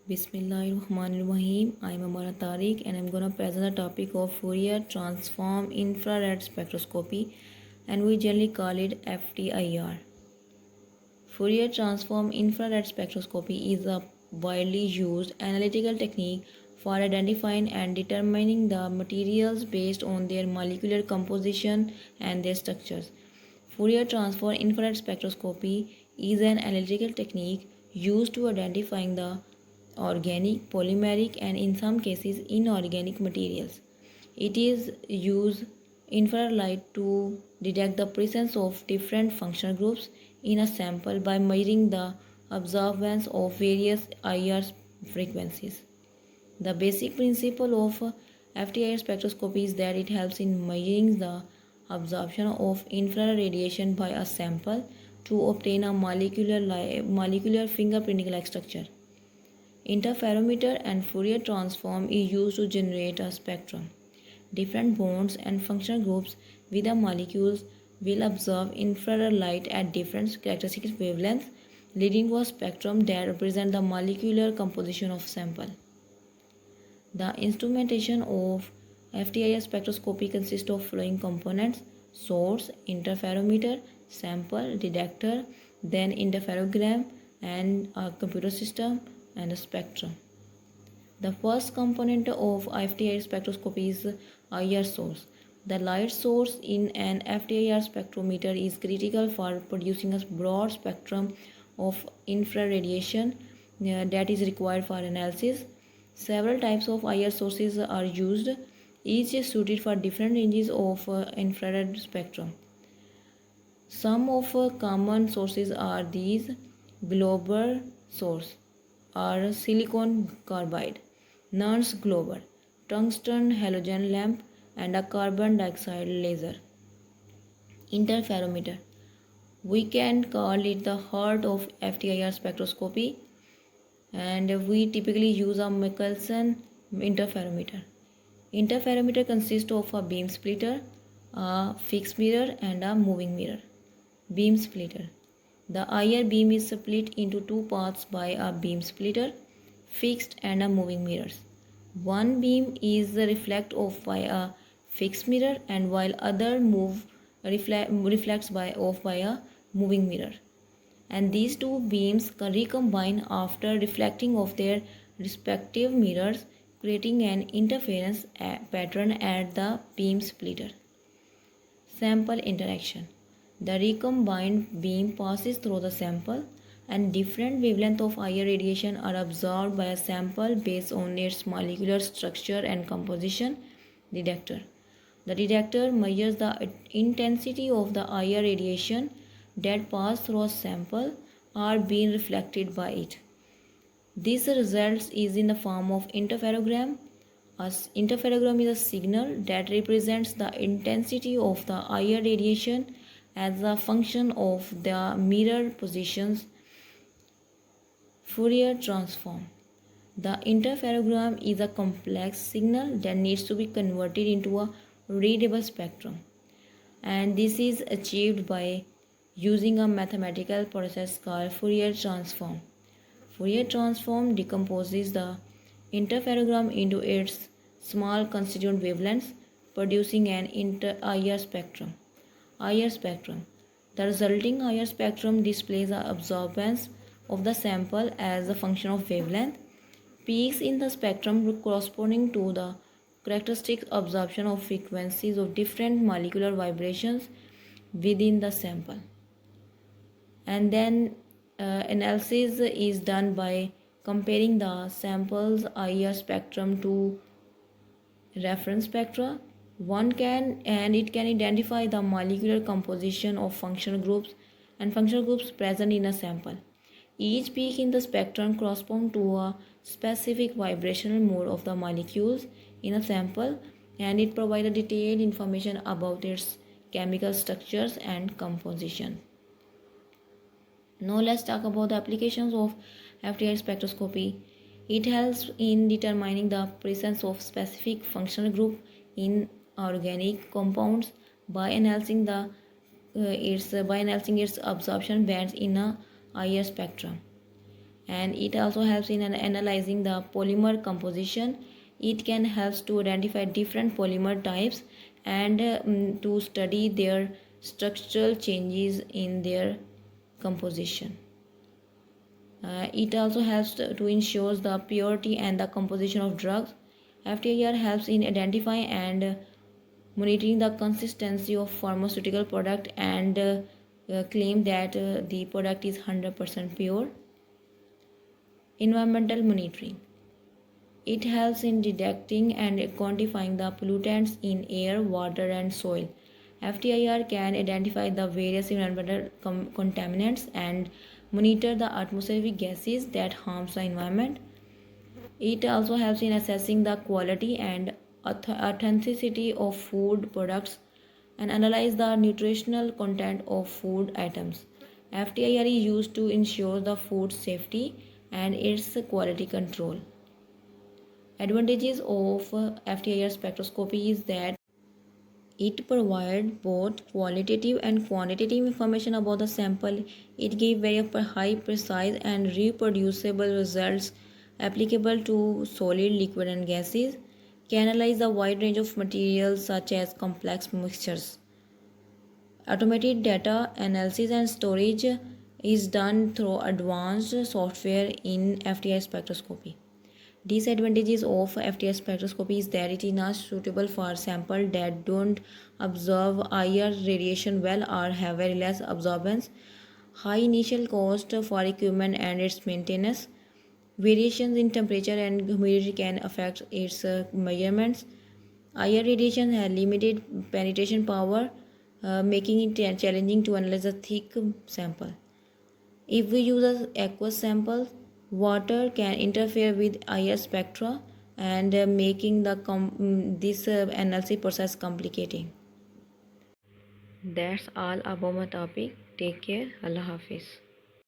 Bismillahirrahmanirrahim. I am Amara Tariq and I am going to present the topic of Fourier transform infrared spectroscopy, and we generally call it FTIR. Fourier transform infrared spectroscopy is a widely used analytical technique for identifying and determining the materials based on their molecular composition and their structures. Fourier transform infrared spectroscopy is an analytical technique used to identifying the organic, polymeric, and in some cases inorganic materials. It is use infrared light to detect the presence of different functional groups in a sample by measuring the absorbance of various IR frequencies. The basic principle of FTIR spectroscopy is that it helps in measuring the absorption of infrared radiation by a sample to obtain a molecular fingerprint-like structure. Interferometer and Fourier transform is used to generate a spectrum. Different bonds and functional groups with the molecules will absorb infrared light at different characteristic wavelengths, leading to a spectrum that represents the molecular composition of sample. The instrumentation of FTIR spectroscopy consists of following components: source, interferometer, sample, detector, then interferogram, and a computer system and a spectrum. The first component of FTIR spectroscopy is IR source. The light source in an FTIR spectrometer is critical for producing a broad spectrum of infrared radiation that is required for analysis. Several types of IR sources are used, each is suited for different ranges of infrared spectrum. Some of common sources are these: Glauber source or silicon carbide, Nernst Glauber, tungsten halogen lamp, and a carbon dioxide laser. Interferometer. We can call it the heart of FTIR spectroscopy, and we typically use a Michelson interferometer. Interferometer consists of a beam splitter, a fixed mirror, and a moving mirror. Beam splitter. The IR beam is split into two parts by a beam splitter, fixed, and a moving mirrors. One beam is reflected off by a fixed mirror, and while other reflects off by a moving mirror. And these two beams recombine after reflecting off their respective mirrors, creating an interference pattern at the beam splitter. Sample interaction. The recombined beam passes through the sample, and different wavelengths of IR radiation are absorbed by a sample based on its molecular structure and composition. Detector. The detector measures the intensity of the IR radiation that pass through a sample or being reflected by it. This result is in the form of interferogram. An interferogram is a signal that represents the intensity of the IR radiation as a function of the mirror positions. Fourier transform. The interferogram is a complex signal that needs to be converted into a readable spectrum, and this is achieved by using a mathematical process called Fourier transform. Fourier transform decomposes the interferogram into its small constituent wavelengths, producing an IR spectrum. IR spectrum. The resulting IR spectrum displays the absorbance of the sample as a function of wavelength. Peaks in the spectrum corresponding to the characteristic absorption of frequencies of different molecular vibrations within the sample. And then analysis is done by comparing the sample's IR spectrum to reference spectra. It can identify the molecular composition of functional groups present in a sample. Each peak in the spectrum corresponds to a specific vibrational mode of the molecules in a sample, and it provides detailed information about its chemical structures and composition. Now let's talk about the applications of FTIR spectroscopy. It helps in determining the presence of specific functional group in organic compounds by analyzing its absorption bands in a IR spectrum. and it also helps in analyzing the polymer composition. It can help to identify different polymer types and to study their structural changes in their composition. It also helps to ensure the purity and the composition of drugs. FTIR helps in identifying and monitoring the consistency of pharmaceutical product and claim that the product is 100% pure. Environmental monitoring. It helps in detecting and quantifying the pollutants in air, water, and soil. FTIR can identify the various environmental contaminants and monitor the atmospheric gases that harms the environment. It also helps in assessing the quality and authenticity of food products and analyze the nutritional content of food items. FTIR is used to ensure the food safety and its quality control. Advantages of FTIR spectroscopy is that it provides both qualitative and quantitative information about the sample. It gives very high, precise, and reproducible results applicable to solid, liquid, and gases. Can analyze a wide range of materials such as complex mixtures. Automated data analysis and storage is done through advanced software in FTIR spectroscopy. Disadvantages of FTIR spectroscopy is that it is not suitable for samples that don't absorb IR radiation well or have very less absorbance. High initial cost for equipment and its maintenance. Variations in temperature and humidity can affect its measurements. IR radiation has limited penetration power, making it challenging to analyze a thick sample. If we use an aqueous sample, water can interfere with IR spectra and making this analysis process complicating. That's all about my topic. Take care. Allah Hafiz.